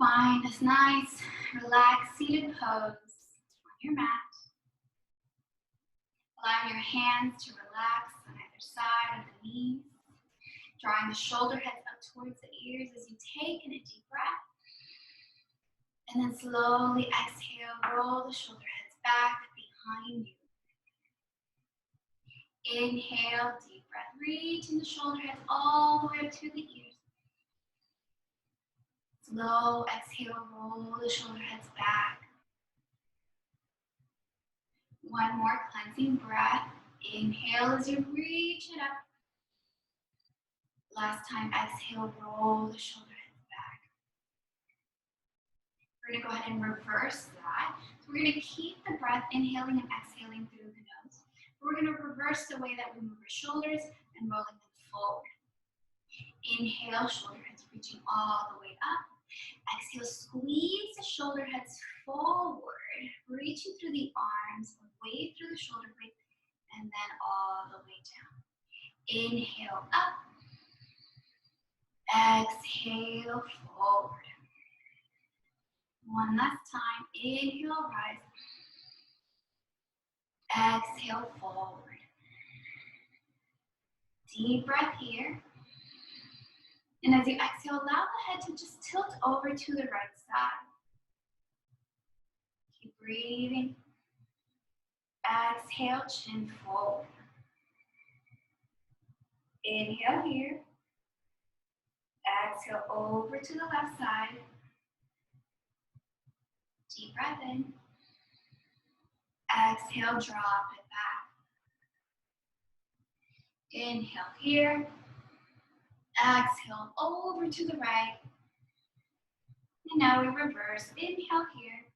Find this nice, relaxed, seated pose on your mat. Allowing your hands to relax on either side of the knees. Drawing the shoulder heads up towards the ears as you take in a deep breath. And then slowly exhale, roll the shoulder heads back behind you. Inhale, deep breath, reaching the shoulder heads all the way up to the ears. Slow exhale, roll the shoulder heads back. One more cleansing breath. Inhale as you reach it up. Last time, exhale, roll the shoulder heads back. We're going to go ahead and reverse that. So we're going to keep the breath inhaling and exhaling through the nose. We're going to reverse the way that we move our shoulders and rolling them forward. Inhale, shoulder heads reaching all the way up. Exhale, squeeze the shoulder heads forward, reaching through the arms, away through the shoulder blades, and then all the way down. Inhale, up. Exhale, forward. One last time. Inhale, rise. Exhale, forward. Deep breath here. And as you exhale, allow the head to just tilt over to the right side. Keep breathing. Exhale, chin forward. Inhale here. Exhale over to the left side. Deep breath in. Exhale, drop it back. Inhale here. Exhale over to the right. And now we reverse. Inhale here.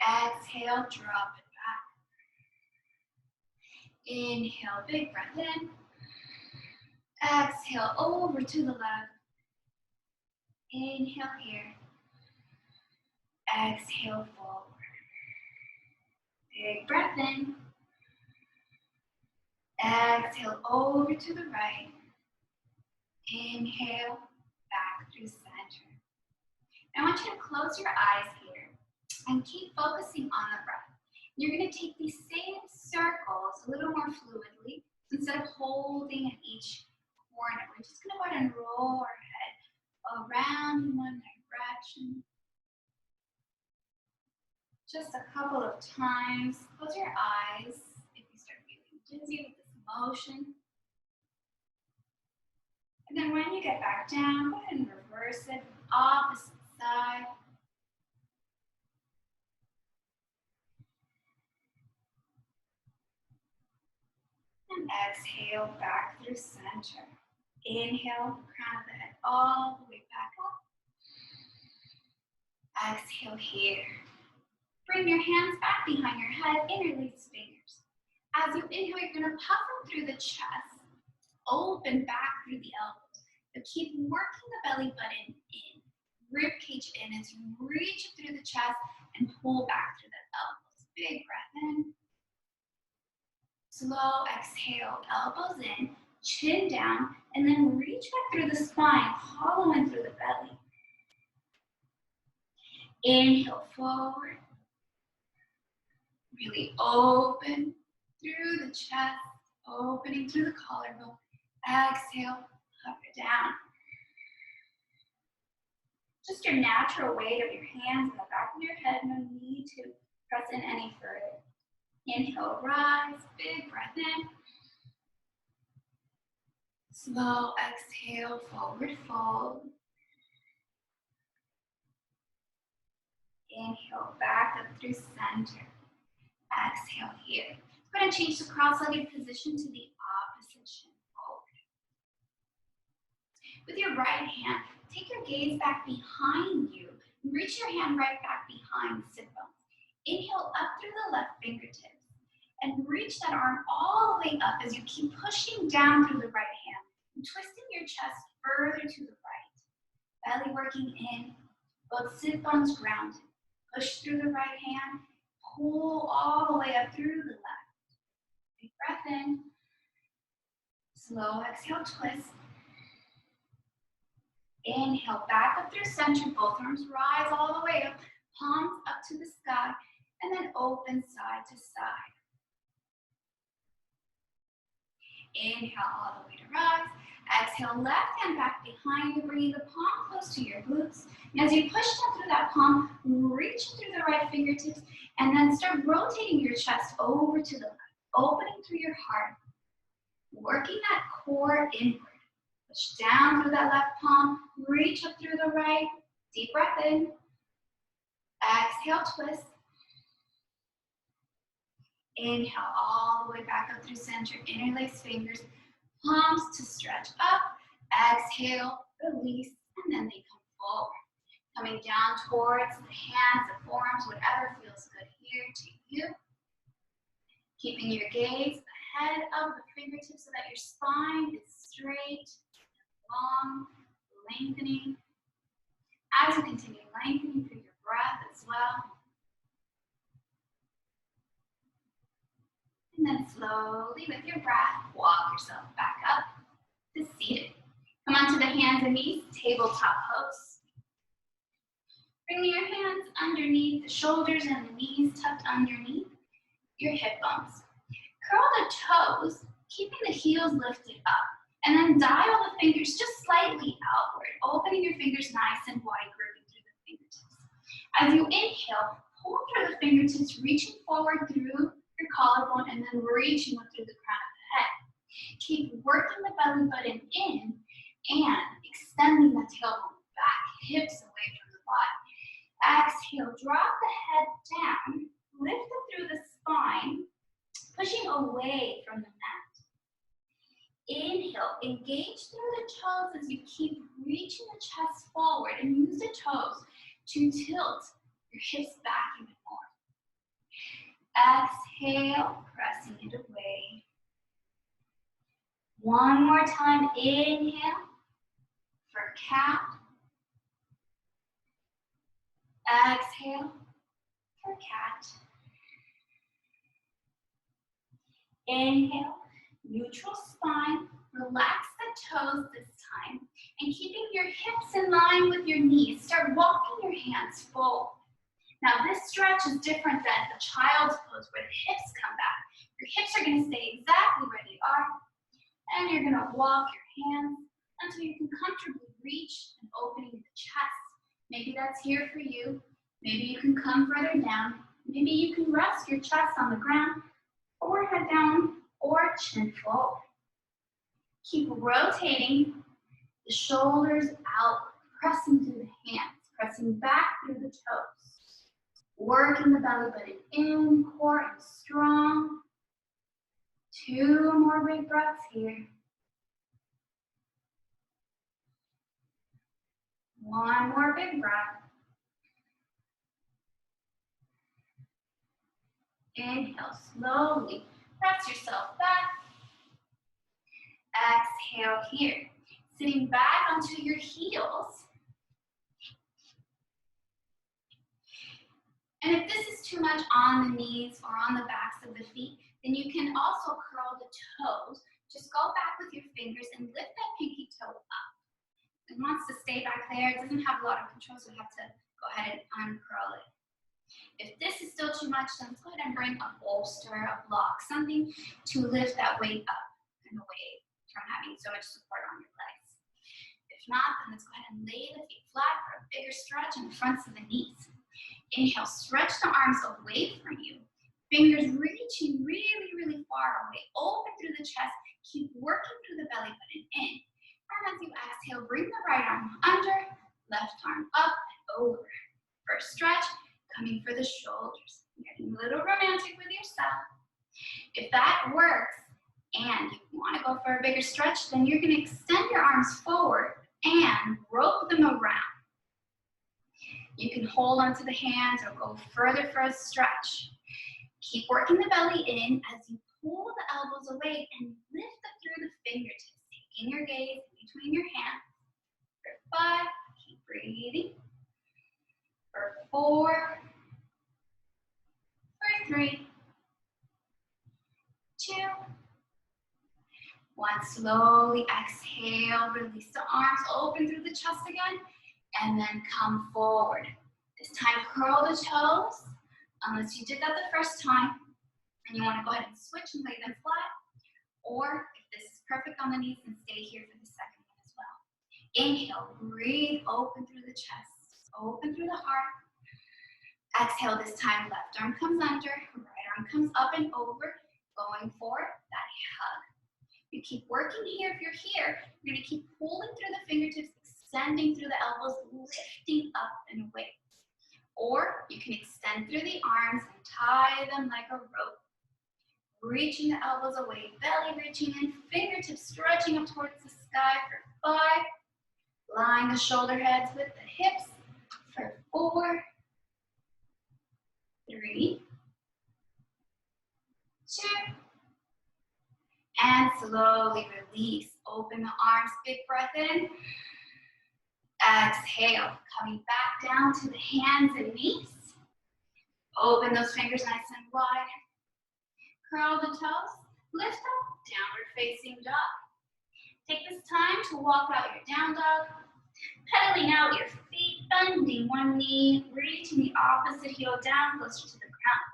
Exhale, drop it back. Inhale, big breath in. Exhale over to the left. Inhale here. Exhale forward. Big breath in. Exhale over to the right. Inhale back through center. I want you to close your eyes here and keep focusing on the breath. You're going to take these same circles a little more fluidly. Instead of holding at each corner, we're just going to go ahead and roll our head around in one direction. Just a couple of times. Close your eyes if you start feeling dizzy with this motion. And then when you get back down, go ahead and reverse it, opposite side. And exhale back through center. Inhale, crown of the head all the way back up. Exhale here. Bring your hands back behind your head, interlace fingers. As you inhale, you're going to puff them through the chest. Open back through the elbows. But keep working the belly button in. Rib cage in as you reach through the chest and pull back through the elbows. Big breath in. Slow exhale, elbows in, chin down, and then reach back through the spine, hollow in through the belly. Inhale forward. Really open through the chest, opening through the collarbone. Exhale, up and down. Just your natural weight of your hands in the back of your head, no need to press in any further. Inhale, rise, big breath in. Slow exhale, forward fold. Inhale, back up through center. Exhale here. We're going to change the cross-legged position to the opposite shin forward. With your right hand, take your gaze back behind you. Reach your hand right back behind the sit bones. Inhale up through the left fingertips. And reach that arm all the way up as you keep pushing down through the right hand. And twisting your chest further to the right. Belly working in, both sit bones grounded. Push through the right hand. Pull all the way up through the left. Big breath in. Slow exhale, twist. Inhale, back up through center, both arms rise all the way up, palms up to the sky, and then open side to side. Inhale all the way to rise. Exhale, left hand back behind you, bringing the palm close to your glutes. And as you push down through that palm, reach through the right fingertips, and then start rotating your chest over to the left, opening through your heart, working that core inward. Push down through that left palm, reach up through the right. Deep breath in. Exhale, twist. Inhale all the way back up through center, interlace fingers, palms to stretch up. Exhale, release, and then they come forward. Coming down towards the hands, the forearms, whatever feels good here to you. Keeping your gaze ahead of the fingertips so that your spine is straight, long, lengthening. As you continue lengthening through your breath as well. And then slowly with your breath, walk yourself back up to seated. Come onto the hands and knees, tabletop pose. Bring your hands underneath the shoulders and the knees tucked underneath your hip bones. Curl the toes, keeping the heels lifted up. And then dial the fingers just slightly outward, opening your fingers nice and wide, gripping through the fingertips. As you inhale, pull through the fingertips, reaching forward through your collarbone and then reaching up through the crown of the head. Keep working the belly button in and extending the tailbone back, hips away from the body. Exhale, drop the head down, lift it through the spine, pushing away from the mat. Inhale, engage through the toes as you keep reaching the chest forward and use the toes to tilt your hips back even more. Exhale, pressing it away. One more time, inhale for cat. Exhale for cat. Inhale, neutral spine. Relax the toes this time. And keeping your hips in line with your knees, start walking your hands forward. Now this stretch is different than a child's pose where the hips come back. Your hips are going to stay exactly where they are. And you're going to walk your hands until you can comfortably reach and opening the chest. Maybe that's here for you. Maybe you can come further down. Maybe you can rest your chest on the ground, or head down, or chin forward. Keep rotating the shoulders out, pressing through the hands, pressing back through the toes. Working the belly button in, core and strong. 2 more big breaths here. 1 more big breath. Inhale slowly, press yourself back. Exhale here, sitting back onto your heels. And if this is too much on the knees or on the backs of the feet, then you can also curl the toes. Just go back with your fingers and lift that pinky toe up. It wants to stay back there. It doesn't have a lot of control, so you have to go ahead and uncurl it. If this is still too much, then let's go ahead and bring a bolster, a block, something to lift that weight up and away from having so much support on your legs. If not, then let's go ahead and lay the feet flat for a bigger stretch in the fronts of the knees. Inhale, stretch the arms away from you. Fingers reaching really, really far away. Open through the chest. Keep working through the belly button in. And as you exhale, bring the right arm under, left arm up and over. First stretch, coming for the shoulders. Getting a little romantic with yourself. If that works and you want to go for a bigger stretch, then you're going to extend your arms forward and rope them around. You can hold onto the hands or go further for a stretch. Keep working the belly in as you pull the elbows away and lift up through the fingertips, taking your gaze between your hands. For 5, keep breathing. For 4, for 3, 2, One, slowly exhale, release the arms, open through the chest again, and then come forward. This time, curl the toes, unless you did that the first time, and you want to go ahead and switch and lay them flat, or if this is perfect on the knees, then stay here for the second one as well. Inhale, breathe, open through the chest, open through the heart. Exhale this time, left arm comes under, right arm comes up and over, going for that hug. You keep working here. If you're here, you're gonna keep pulling through the fingertips, extending through the elbows, lifting up and away. Or you can extend through the arms and tie them like a rope. Reaching the elbows away, belly reaching in, fingertips stretching up towards the sky for 5. Line the shoulder heads with the hips for 4, 3, 2, and slowly release. Open the arms, big breath in. Exhale, coming back down to the hands and knees. Open those fingers nice and wide. Curl the toes, lift up, downward facing dog. Take this time to walk out your down dog, pedaling out your feet, bending one knee, reaching the opposite heel down closer to the ground.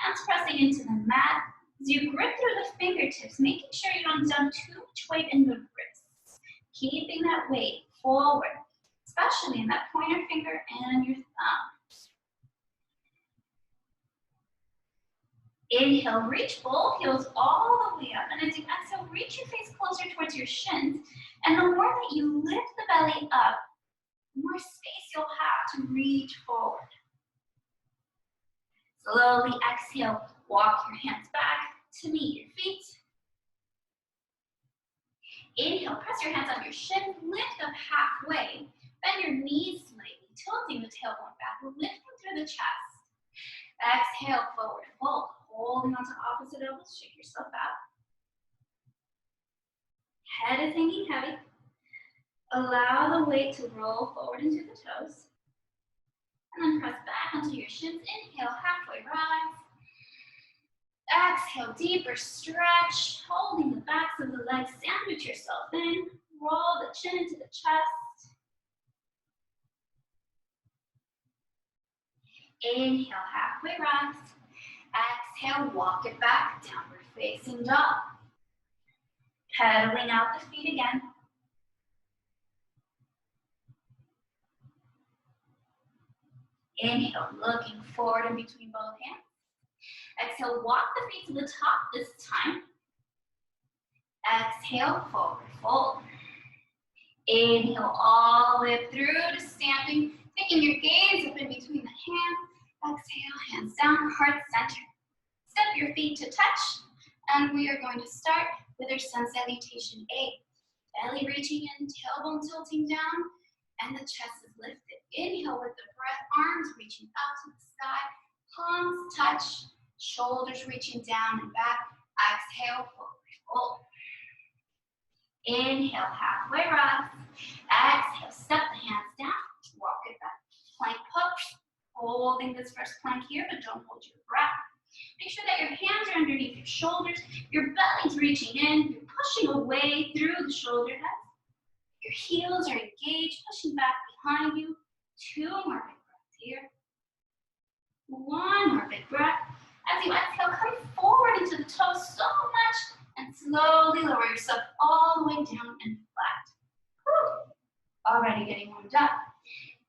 Hands pressing into the mat. As you grip through the fingertips, making sure you don't dump too much weight in the wrists. Keeping that weight forward, especially in that pointer finger and your thumb. Inhale, reach both heels all the way up. And as you exhale, reach your face closer towards your shins. And the more that you lift the belly up, the more space you'll have to reach forward. Slowly exhale, walk your hands back to meet your feet. Inhale, press your hands on your shins, lift up halfway. Bend your knees slightly, tilting the tailbone back, lifting through the chest. Exhale, forward fold. Holding onto opposite elbows, shake yourself out. Head is hanging heavy. Allow the weight to roll forward into the toes. And then press back onto your shins. Inhale, halfway rise. Exhale, deeper stretch. Holding the backs of the legs, sandwich yourself in. Roll the chin into the chest. Inhale, halfway rise. Exhale, walk it back, downward facing dog. Pedaling out the feet again. Inhale, looking forward in between both hands. Exhale, walk the feet to the top this time. Exhale, forward fold. Inhale, all the way up through to standing, taking your gaze up in between the hands. Exhale, hands down, heart center. Step your feet to touch, and we are going to start with our sun salutation 8. Belly reaching in, tailbone tilting down, and the chest is lifted. Inhale with the breath, arms reaching up to the sky, palms touch, shoulders reaching down and back. Exhale, forward fold. Inhale, halfway rise. Exhale, step the hands down, walk it back. Plank pose. Holding this first plank here, but don't hold your breath. Make sure that your hands are underneath your shoulders, your belly's reaching in, you're pushing away through the shoulder heads. Your heels are engaged, pushing back behind you. 2 more big breaths here. 1 more big breath. As you exhale, come forward into the toes so much, and slowly lower yourself all the way down and flat. Whew. Already getting warmed up.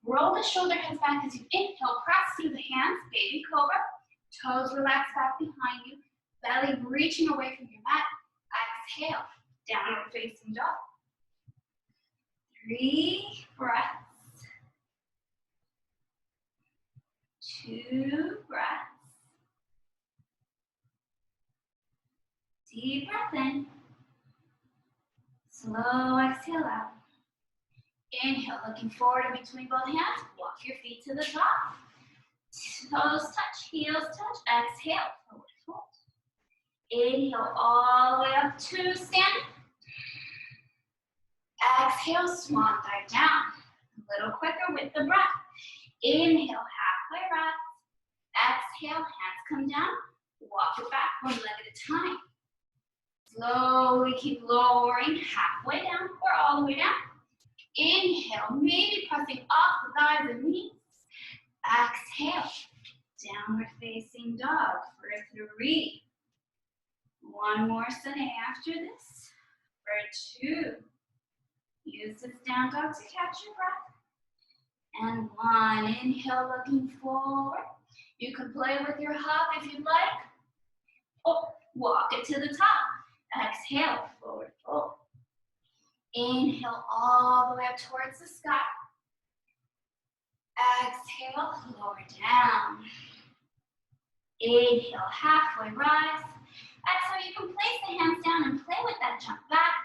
Roll the shoulder heads back as you inhale, press through the hands, baby cobra. Toes relax back behind you, belly reaching away from your mat. Exhale, downward facing dog. 3 breaths. 2 breaths. Deep breath in. Slow exhale out. Inhale, looking forward in between both hands. Walk your feet to the top. Toes touch, heels touch. Exhale, forward fold. Inhale, all the way up to standing. Exhale, swan dive down. A little quicker with the breath. Inhale, halfway rise. Exhale, hands come down. Walk it back 1 leg at a time. Slowly keep lowering halfway down or all the way down. Inhale, maybe pressing off the thighs and knees. Exhale, downward facing dog for 3. One more Sane after this. For 2. Use this down dog to catch your breath. And 1. Inhale, looking forward. You can play with your hop if you'd like. Oh, walk it to the top. Exhale, forward fold. Inhale all the way up towards the sky. Exhale, lower down. Inhale, halfway rise. Exhale, you can place the hands down and play with that jump back.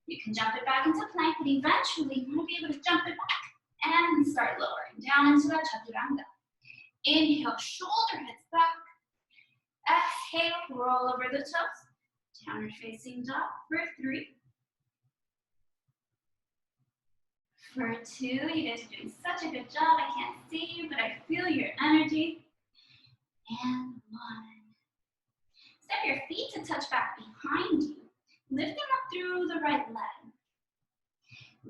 You can jump it back into plank, but eventually you want to be able to jump it back and start lowering down into that chaturanga. Inhale, shoulder heads back. Exhale, roll over the toes. Downward facing dog for 3. For 2, you guys are doing such a good job. I can't see you, but I feel your energy. And 1. Step your feet to touch back behind you. Lift them up through the right leg.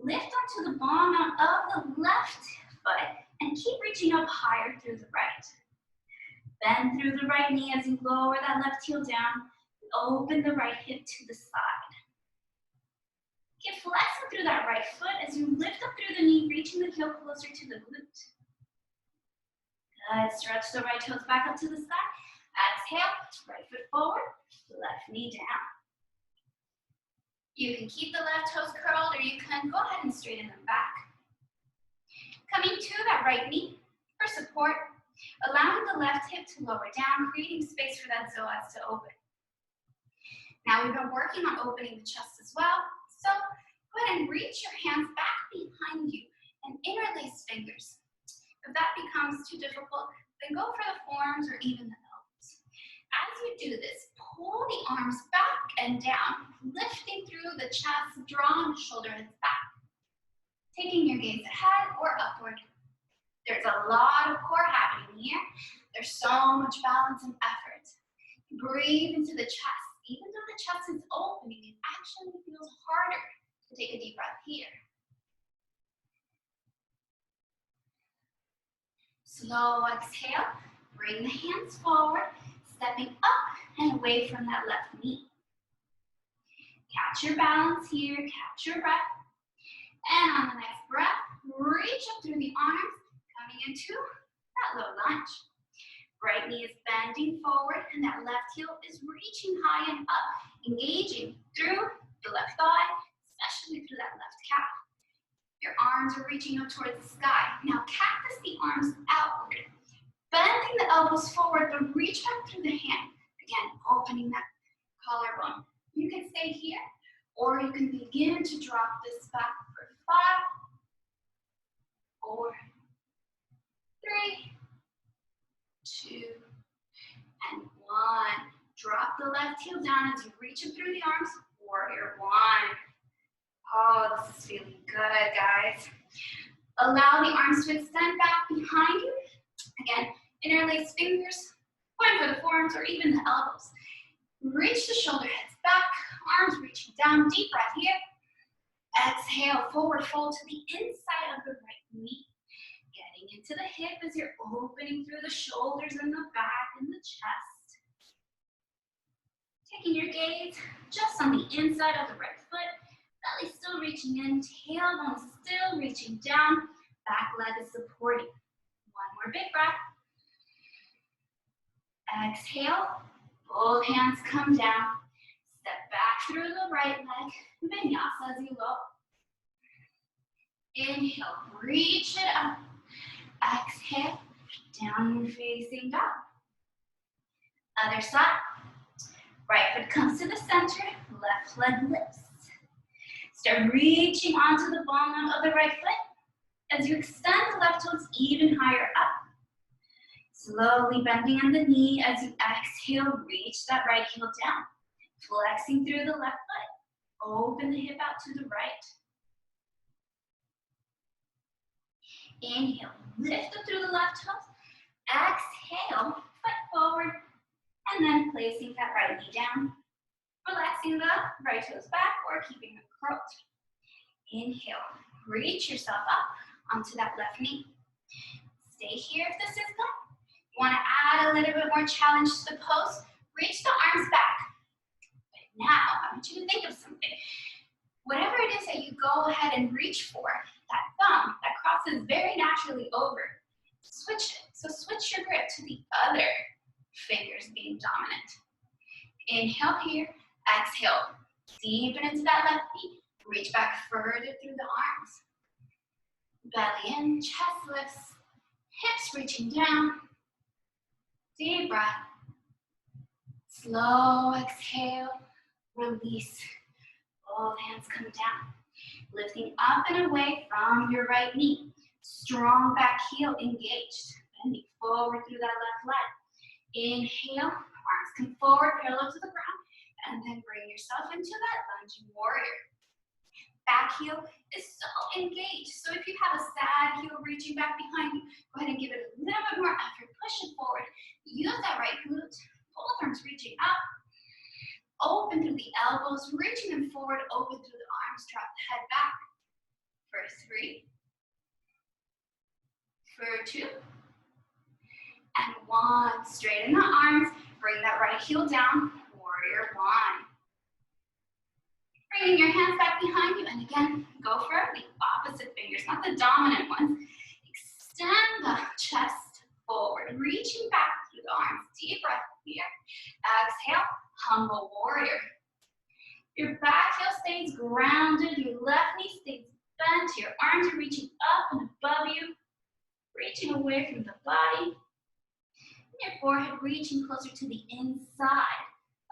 Lift onto the ball mount of the left foot and keep reaching up higher through the right. Bend through the right knee as you lower that left heel down. Open the right hip to the side. Keep flexing through that right foot as you lift up through the knee, reaching the heel closer to the glute. Good. Stretch the right toes back up to the sky. Exhale, right foot forward, left knee down. You can keep the left toes curled or you can go ahead and straighten them back. Coming to that right knee for support, allowing the left hip to lower down, creating space for that psoas to open. Now we've been working on opening the chest as well, so go ahead and reach your hands back behind you and interlace fingers. If that becomes too difficult, then go for the forearms or even the elbows. As you do this, pull the arms back and down, lifting through the chest, drawing the shoulder heads back. Taking your gaze ahead or upward. There's a lot of core happening here. There's so much balance and effort. Breathe into the chest. Even though the chest is opening, it actually feels harder to take a deep breath here. Slow exhale, bring the hands forward, stepping up and away from that left knee. Catch your balance here, catch your breath. And on the next breath, reach up through the arms, coming into that low lunge. Right knee is bending forward and that left heel is reaching high and up, engaging through the left thigh, especially through that left calf. Your arms are reaching up towards the sky. Now cactus the arms outward, bending the elbows forward, but reach back through the hand. Again, opening that collarbone. You can stay here, or you can begin to drop this back for 5, 4, 3, 2, and 1. Drop the left heel down as you reach up through the arms. Warrior 1. Oh, this is feeling good, guys. Allow the arms to extend back behind you. Again, interlace fingers, point for the forearms or even the elbows. Reach the shoulder heads back, arms reaching down, deep breath here. Exhale, forward fold to the inside of the right knee. Getting into the hip as you're opening through the shoulders and the back and the chest. Taking your gaze just on the inside of the right foot, belly still reaching in, tailbone still reaching down, back leg is supporting. One more big breath. Exhale, both hands come down. Step back through the right leg, vinyasa as you lower. Inhale, reach it up. Exhale, downward facing dog. Other side. Right foot comes to the center, left leg lifts. Start reaching onto the ball mount of the right foot as you extend the left toes even higher up. Slowly bending on the knee as you exhale, reach that right heel down. Flexing through the left foot. Open the hip out to the right. Inhale, lift up through the left toes. Exhale, foot forward, and then placing that right knee down. Relaxing the right toes back or keeping them curled. Inhale, reach yourself up onto that left knee. Stay here if this is good. You want to add a little bit more challenge to the pose. Reach the arms back. But now, I want you to think of something. Whatever it is that you go ahead and reach for, that thumb that crosses very naturally over, switch it. So switch your grip to the other fingers being dominant. Inhale here, exhale. Deepen into that left knee. Reach back further through the arms. Belly in, chest lifts, hips reaching down. Deep breath. Slow exhale, release. Both hands come down. Lifting up and away from your right knee. Strong back heel engaged. Bending forward through that left leg. Inhale, arms come forward, parallel to the ground. And then bring yourself into that lunging warrior. Back heel is so engaged. So if you have a sad heel reaching back behind you, go ahead and give it a little bit more effort. Push it forward. Use that right glute. Both arms reaching up. Open through the elbows, reaching them forward, open through the arms, drop the head back. For 3. For 2. And 1. Straighten the arms. Bring that right heel down. Warrior 1. Bringing your hands back behind you, and again, go for the opposite fingers, not the dominant ones. Extend the chest forward, reaching back through the arms. Deep breath here. Exhale, humble warrior. Your back heel stays grounded, your left knee stays bent, your arms are reaching up and above you, reaching away from the body. And your forehead reaching closer to the inside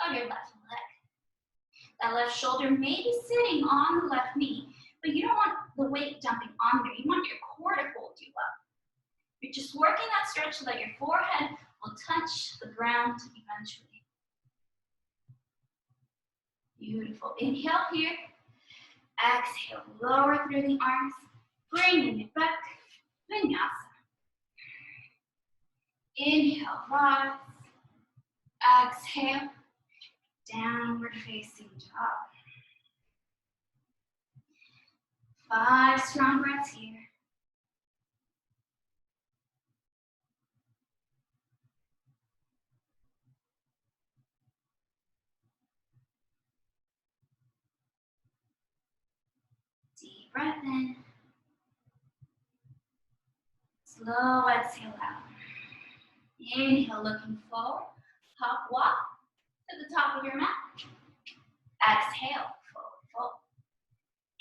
of your left leg. That left shoulder may be sitting on the left knee, but you don't want the weight dumping on there. You want your core to hold you up. You're just working that stretch so that your forehead will touch the ground eventually. Beautiful. Inhale here. Exhale. Lower through the arms. Bringing it back. Vinyasa. Inhale. Rise. Exhale. Downward facing dog. 5 strong breaths here. Deep breath in. Slow exhale out. Inhale, looking forward. Hop walk to the top of your mat. Exhale, forward fold.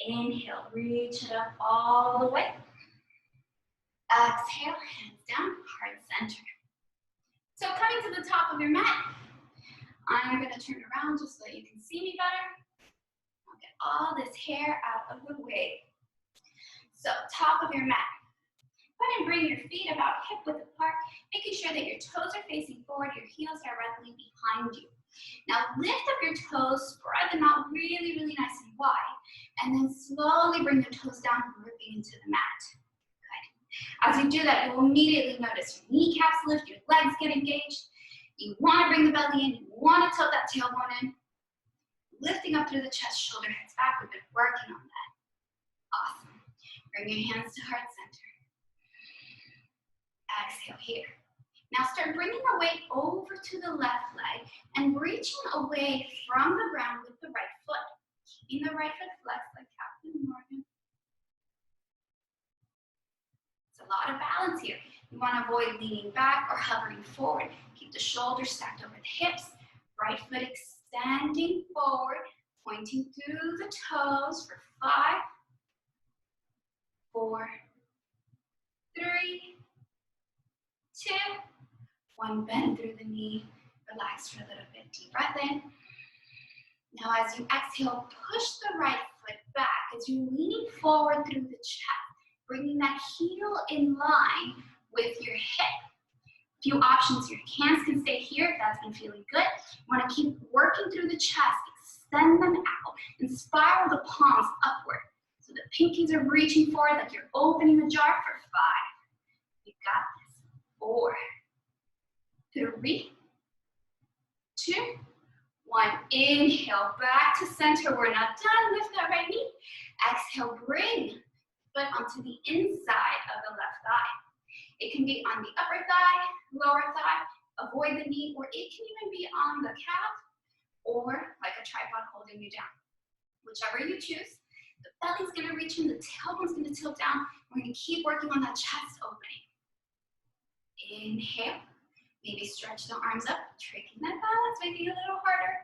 Inhale, reach it up all the way. Exhale, hands down, heart center. So coming to the top of your mat, I'm going to turn around just so you can see me better. I'll get all this hair out of the way. So top of your mat. Go ahead and bring your feet about hip width apart, making sure that your toes are facing forward, your heels directly behind you. Now lift up your toes, spread them out really, really nice and wide, and then slowly bring your toes down, gripping into the mat. Good. As you do that, you will immediately notice your kneecaps lift, your legs get engaged. You want to bring the belly in, you want to tilt that tailbone in. Lifting up through the chest, shoulder heads back. We've been working on that. Awesome. Bring your hands to heart center. Exhale here. Now start bringing the weight over to the left leg and reaching away from the ground with the right foot. Keeping the right foot flexed like Captain Morgan. It's a lot of balance here. You want to avoid leaning back or hovering forward. Keep the shoulders stacked over the hips. Right foot extending forward, pointing through the toes for 5, 4, 3, 2, 1, bend through the knee, relax for a little bit, deep breath in. Now as you exhale, push the right foot back as you're leaning forward through the chest, bringing that heel in line with your hip. Few options here. Hands can stay here if that's been feeling good. You want to keep working through the chest, extend them out, and spiral the palms upward. So the pinkies are reaching forward like you're opening the jar for 5. You got this. 4, 3, 2, One, inhale, back to center. We're not done. Lift that right knee. Exhale, bring foot onto the inside of the left thigh. It can be on the upper thigh, lower thigh, avoid the knee, or it can even be on the calf or like a tripod holding you down. Whichever you choose, the belly's gonna reach in, the tailbone's gonna tilt down. We're gonna keep working on that chest opening. Inhale, maybe stretch the arms up, tricking that balance, making it a little harder.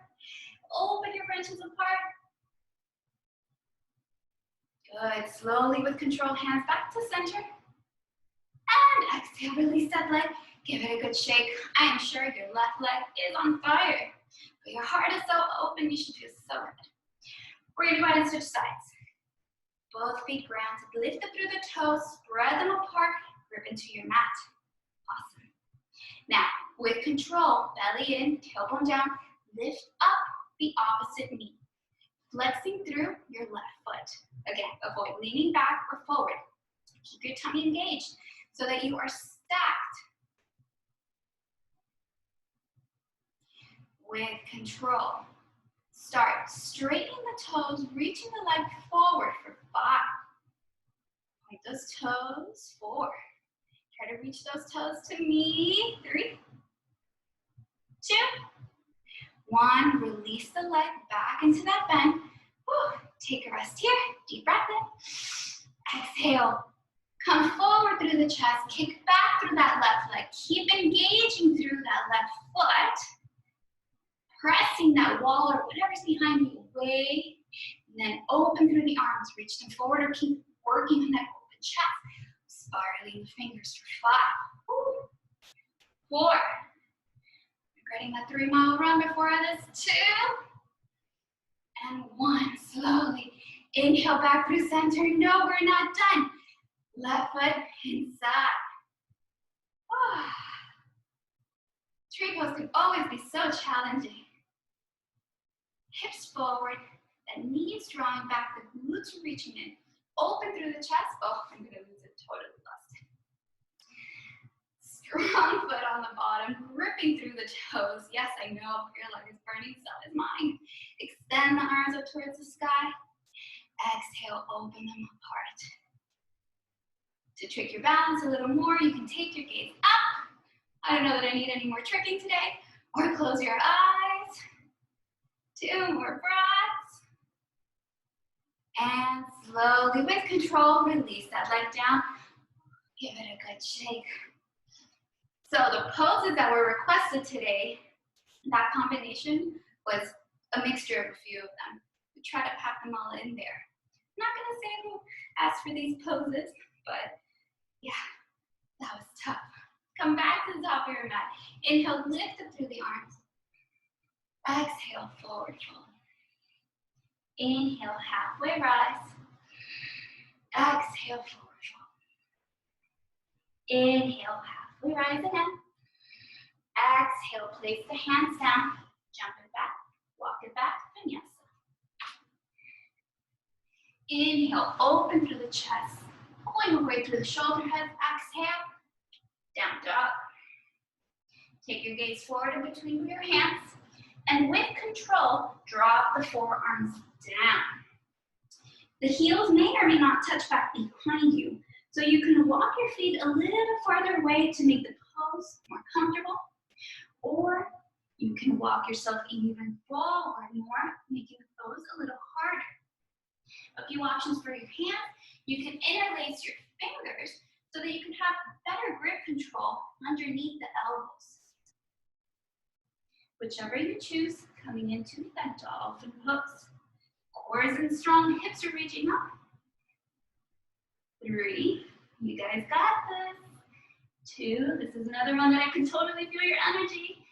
Open your branches apart. Good, slowly with control, hands back to center. And exhale, release that leg. Give it a good shake. I am sure your left leg is on fire, but your heart is so open, you should feel so good. We're gonna go ahead and switch sides. Both feet grounded, lift up through the toes, spread them apart, grip into your mat. Awesome. Now, with control, belly in, tailbone down, lift up the opposite knee, flexing through your left foot. Again, avoid leaning back or forward. Keep your tummy engaged so that you are stacked. With control, start straightening the toes, reaching the leg forward for 5. Point those toes, 4. Try to reach those toes to me, 3, 2, 1. Release the leg back into that bend. Whew. Take a rest here, deep breath in. Exhale, come forward through the chest, kick back through that left leg. Keep engaging through that left foot. Pressing that wall or whatever's behind you away, and then open through the arms, reach them forward or keep working on that open chest. Spiraling the fingers for 5, 4, regretting that 3-mile run before this, 2, and 1. Slowly inhale back through center. No, we're not done. Left foot inside. Tree pose can always be so challenging. Hips forward, that knees drawing back, the glutes are reaching in. Open through the chest. Oh, I'm gonna lose it, totally lost it. Strong foot on the bottom, gripping through the toes. Yes, I know, your leg is burning, so is mine. Extend the arms up towards the sky. Exhale, open them apart. To trick your balance a little more, you can take your gaze up. I don't know that I need any more tricking today. Or close your eyes. 2 more breaths. And slowly, with control, release that leg down. Give it a good shake. So the poses that were requested today, that combination was a mixture of a few of them. We try to pack them all in there. I'm not gonna say who asked for these poses, but yeah, that was tough. Come back to the top of your mat. Inhale, lift up through the arms. Exhale, forward fold. Inhale, halfway rise. Exhale, forward fold. Inhale, halfway rise again. Exhale, place the hands down. Jump it back, walk it back, vinyasa. Inhale, open through the chest. Pulling away through the shoulder heads. Exhale, down dog. Take your gaze forward in between your hands. And with control, drop the forearms down. The heels may or may not touch back behind you, so you can walk your feet a little farther away to make the pose more comfortable, or you can walk yourself even forward more, making the pose a little harder. A few options for your hands: you can interlace your fingers so that you can have better grip control underneath the elbows. Whichever you choose, coming into that dolphin pose. Core is in strong, hips are reaching up. 3, you guys got this. 2, this is another one that I can totally feel your energy.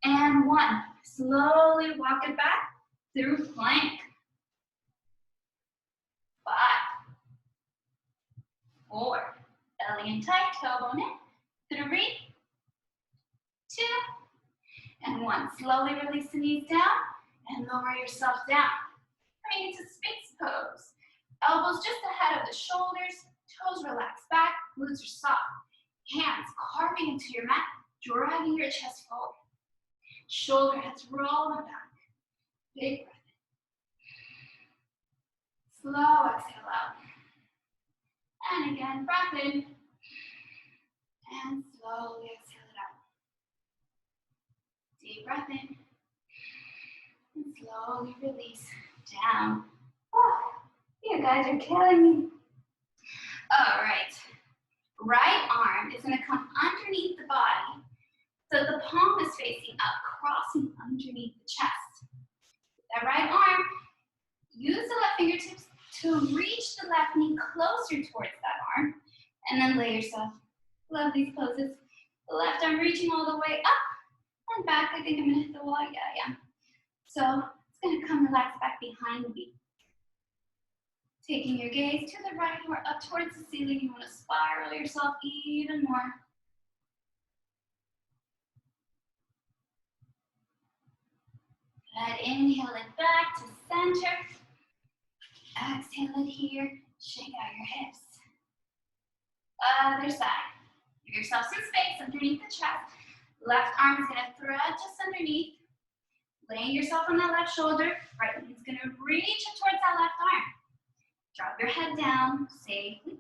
And 1, slowly walk it back through plank. 5, 4, belly in tight, tailbone in. 3, 2, and 1. Slowly release the knees down and lower yourself down. Coming into Sphinx pose. Elbows just ahead of the shoulders, toes relax back, glutes are soft. Hands carving into your mat, driving your chest forward. Shoulder heads roll back. Big breath in. Slow exhale out. And again, breath in. And slowly exhale it out. Deep breath in. And slowly release down. Oh, you guys are killing me. All right. Right arm is going to come underneath the body so the palm is facing up, crossing underneath the chest. That right arm, use the left fingertips to reach the left knee closer towards that arm, and then lay yourself. Love these poses. The left arm reaching all the way up and back. I think I'm going to hit the wall. Yeah. So it's going to come relax back behind me. Taking your gaze to the right or up towards the ceiling. You want to spiral yourself even more. Good. Inhale it back to center. Exhale it here. Shake out your hips. Other side. Give yourself some space underneath the chest. Left arm is going to thread just underneath. Laying yourself on that left shoulder. Right knee is going to reach up towards that left arm. Drop your head down safely.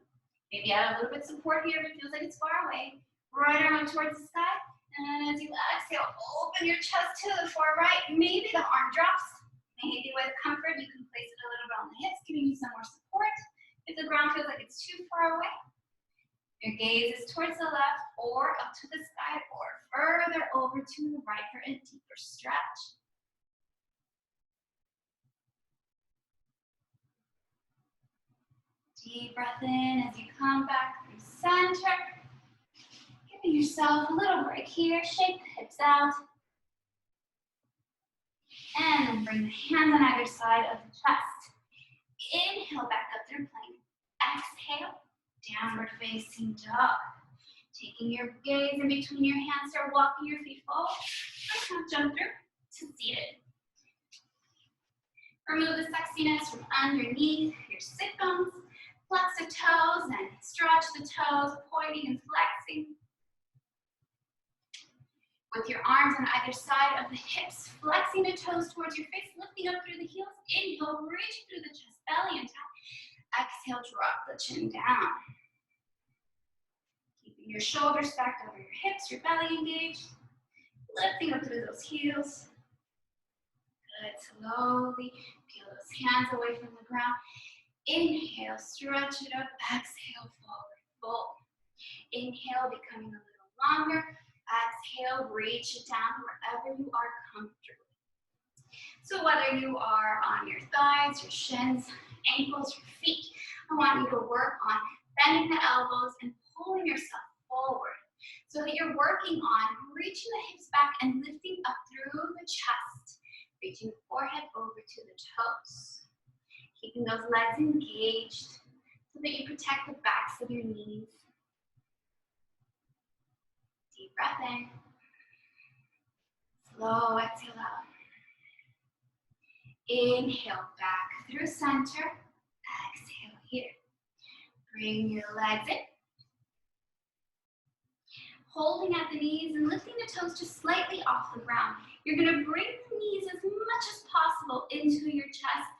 Maybe add a little bit of support here if it feels like it's far away. Right arm up towards the sky. And as you exhale, open your chest to the far right. Maybe the arm drops. Maybe with comfort, you can place it a little bit on the hips, giving you some more support. If the ground feels like it's too far away, your gaze is towards the left or up to the sky or further over to the right for a deeper stretch. Deep breath in as you come back through center. Giving yourself a little break here. Shake the hips out. And then bring the hands on either side of the chest. Inhale back up through plank. Exhale, downward facing dog. Taking your gaze in between your hands, start walking your feet forward. And jump through to seated. Remove the sexiness from underneath your sit bones. Flex the toes and stretch the toes, pointing and flexing. With your arms on either side of the hips, flexing the toes towards your face, lifting up through the heels. Inhale, reach through the chest, belly and top. Exhale, drop the chin down. Keeping your shoulders stacked over your hips, your belly engaged. Lifting up through those heels. Good, slowly peel those hands away from the ground. Inhale, stretch it up. Exhale, forward fold. Inhale, becoming a little longer. Exhale, reach it down wherever you are comfortable. So whether you are on your thighs, your shins, ankles, your feet, I want you to work on bending the elbows and pulling yourself forward so that you're working on reaching the hips back and lifting up through the chest, reaching the forehead over to the toes. Keeping those legs engaged so that you protect the backs of your knees. Deep breath in. Slow exhale out. Inhale back through center. Exhale here. Bring your legs in. Holding at the knees and lifting the toes just slightly off the ground. You're going to bring the knees as much as possible into your chest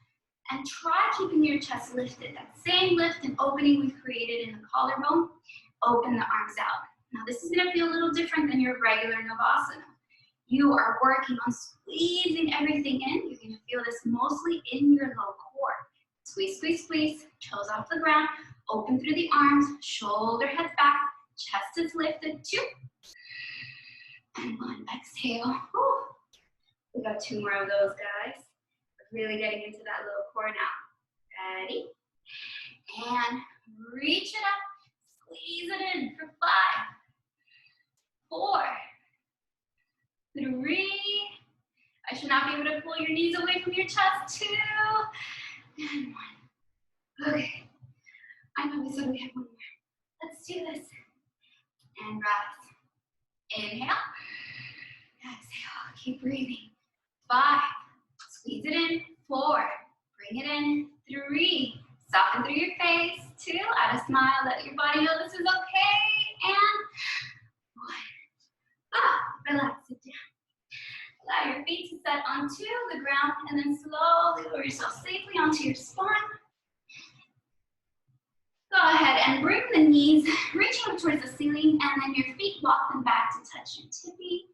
and try keeping your chest lifted. That same lift and opening we created in the collarbone. Open the arms out. Now this is going to feel a little different than your regular Navasana. You are working on squeezing everything in. You're going to feel this mostly in your low core. Squeeze, squeeze, squeeze. Toes off the ground. Open through the arms. Shoulder heads back. Chest is lifted. 2. And 1. Exhale. Whew. We got 2 more of those, guys. We're really getting into that low core now. Ready? And reach it up. Squeeze it in for 5, 4, 3. I should not be able to pull your knees away from your chest. 2 and 1. Okay. I know we said we had 1 more. Let's do this. And rise. Inhale. Exhale. Keep breathing. 5. Squeeze it in. 4. Bring it in. 3. Soften through your face. 2. Add a smile. Let your body know this is okay. And 1. Relax it down. Allow your feet to set onto the ground and then slowly lower yourself safely onto your spine. Go ahead and bring the knees reaching up towards the ceiling, and then your feet walk them back to touch your tippy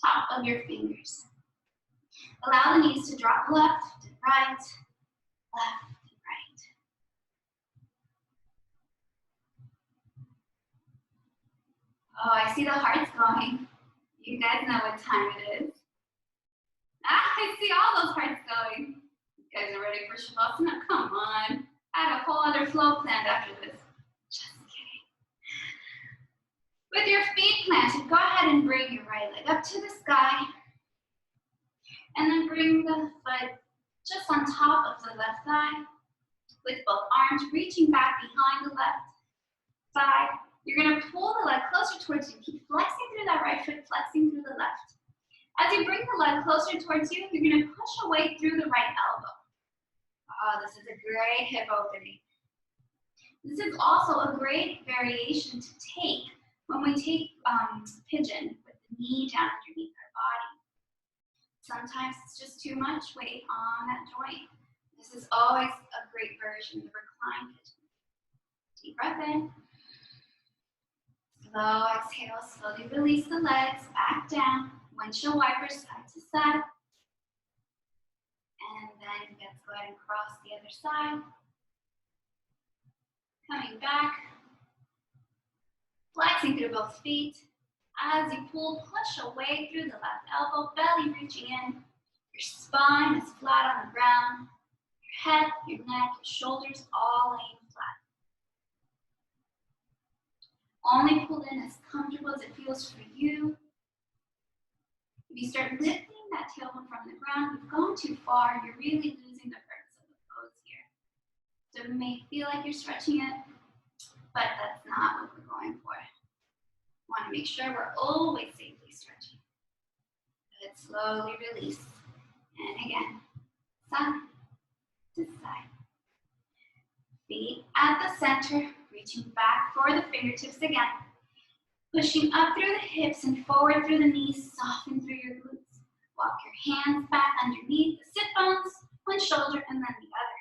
top of your fingers. Allow the knees to drop left and right, left and right. Oh, I see the hearts going. You guys know what time it is. I see all those hearts going. You guys are ready for Shavasana? Come on. I had a whole other flow planned after this. Just kidding. With your feet planted, go ahead and bring your right leg up to the sky. And then bring the foot just on top of the left thigh. With both arms reaching back behind the left side. You're going to pull the leg closer towards you. Keep flexing through that right foot, flexing through the left. As you bring the leg closer towards you, you're going to push away through the right elbow. Oh, this is a great hip opening. This is also a great variation to take when we take pigeon with the knee down underneath our body. Sometimes it's just too much weight on that joint. This is always a great version of recline pigeon. Deep breath in. Slow exhale, slowly release the legs back down. Windshield wipers side to side. And then let's go ahead and cross the other side. Coming back. Flexing through both feet. As you pull, push away through the left elbow, belly reaching in. Your spine is flat on the ground. Your head, your neck, your shoulders all laying flat. Only pull in as comfortable as it feels for you. If you start lifting that tailbone from the ground, you've gone too far. You're really losing the purpose of the pose here. So it may feel like you're stretching it, but that's not what we're going for. We want to make sure we're always safely stretching. Let it slowly release. And again, side to side. Feet at the center, reaching back for the fingertips again. Pushing up through the hips and forward through the knees, soften through your glutes. Walk your hands back underneath the sit bones, one shoulder and then the other.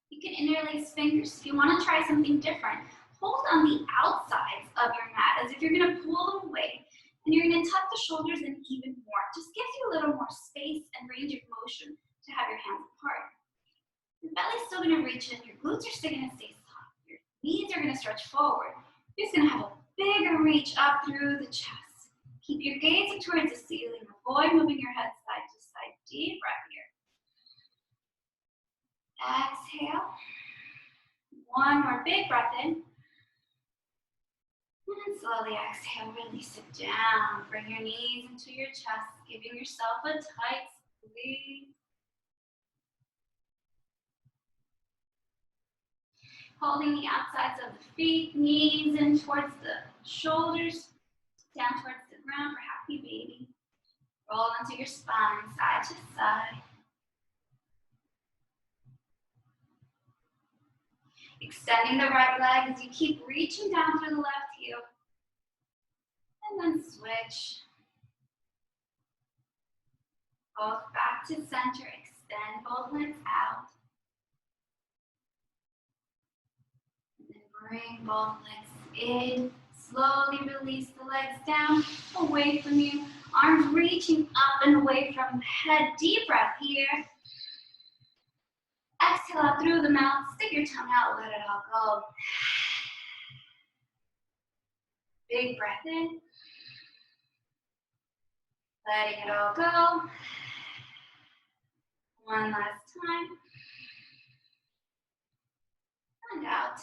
You can interlace fingers. If you want to try something different, hold on the outsides of your mat as if you're going to pull them away. And you're going to tuck the shoulders in even more. Just gives you a little more space and range of motion to have your hands apart. Your belly's still going to reach in. Your glutes are still going to stay soft. Your knees are going to stretch forward. You're just going to have a bigger reach up through the chest. Keep your gaze towards the ceiling. Avoid moving your head side to side. Deep breath here. Exhale. One more big breath in. And slowly exhale, release it down. Bring your knees into your chest, giving yourself a tight squeeze. Holding the outsides of the feet, knees in towards the shoulders, down towards the ground for happy baby. Roll onto your spine, side to side. Extending the right leg as you keep reaching down through the left heel. And then switch. Both back to center. Extend both legs out. And then bring both legs in. Slowly release the legs down, away from you. Arms reaching up and away from the head. Deep breath here. Exhale out through the mouth. Stick your tongue out. Let it all go. Big breath in. Letting it all go. One last time. And out.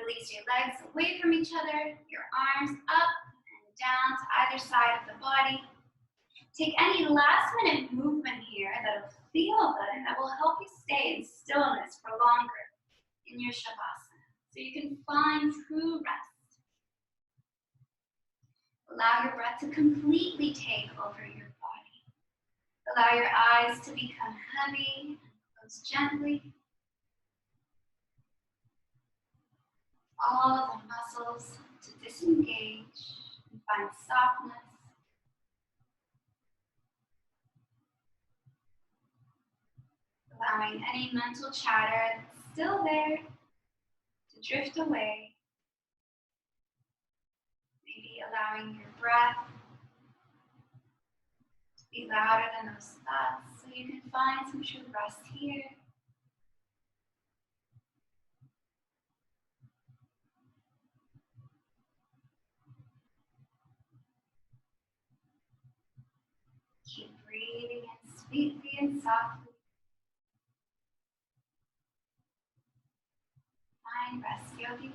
Release your legs away from each other. Your arms up and down to either side of the body. Take any last minute movement here that'll feel good and that will help you stay in stillness for longer in your Shavasana. So you can find true rest. Allow your breath to completely take over your body. Allow your eyes to become heavy and close gently. All the muscles to disengage and Find softness. Allowing any mental chatter that's still there to drift away. Maybe allowing your breath to be louder than those thoughts so you can find some true rest here. Keep breathing in sweetly and softly. Find rest, yogis.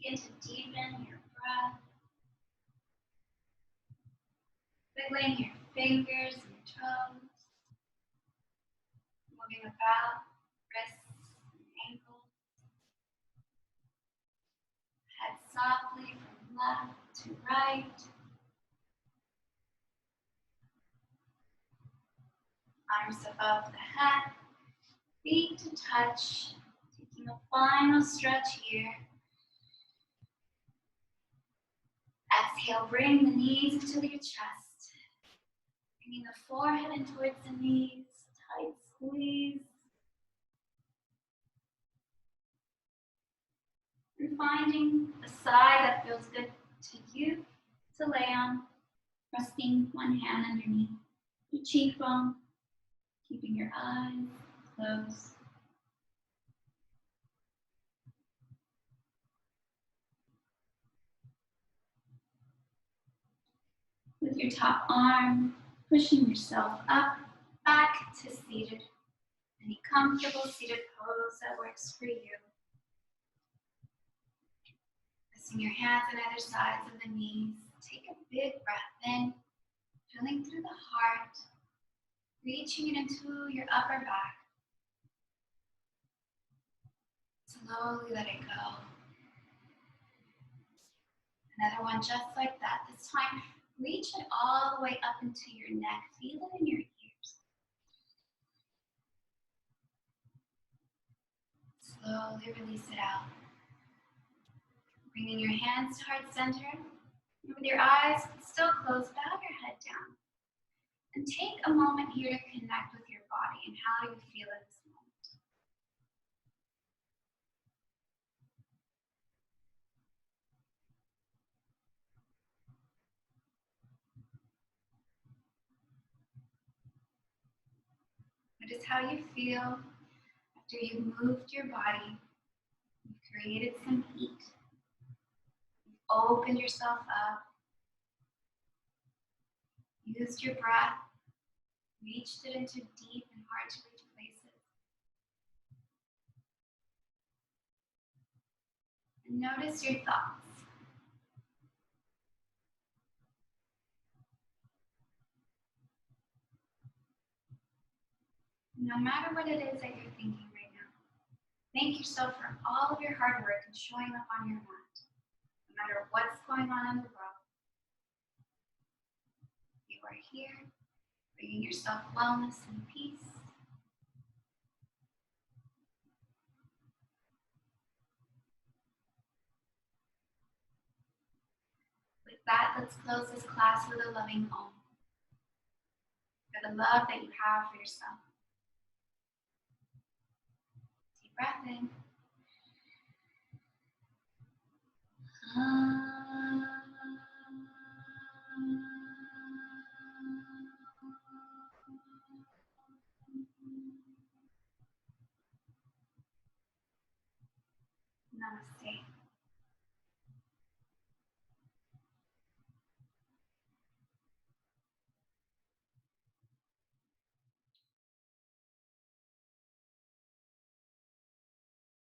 Begin to deepen your breath. Wiggling your fingers and your toes. Moving about wrists and ankles. Head softly from left to right. Arms above the head. Feet to touch. Taking a final stretch here. Exhale, bring the knees into your chest. Bringing the forehead in towards the knees. Tight squeeze. And finding a side that feels good to you to lay on. Resting one hand underneath your cheekbone. Keeping your eyes closed. With your top arm, pushing yourself up, back to seated. Any comfortable seated pose that works for you. Pressing your hands on either sides of the knees. Take a big breath in, filling through the heart, reaching it into your upper back. Slowly let it go. Another one just like that. This time, reach it all the way up into your neck. Feel it in your ears. Slowly release it out. Bringing your hands to heart center. And with your eyes still closed, bow your head down. And take a moment here to connect with your body and how you feel at this moment. Notice how you feel after you've moved your body. You've created some heat. You've opened yourself up. Used your breath. Reached it into deep and hard to reach places. Notice your thoughts. No matter what it is that you're thinking right now, thank yourself for all of your hard work and showing up on your mat. No matter what's going on in the world, you are here, bringing yourself wellness and peace. With that, let's close this class with a loving Om for the love that you have for yourself. Deep breath in. Namaste.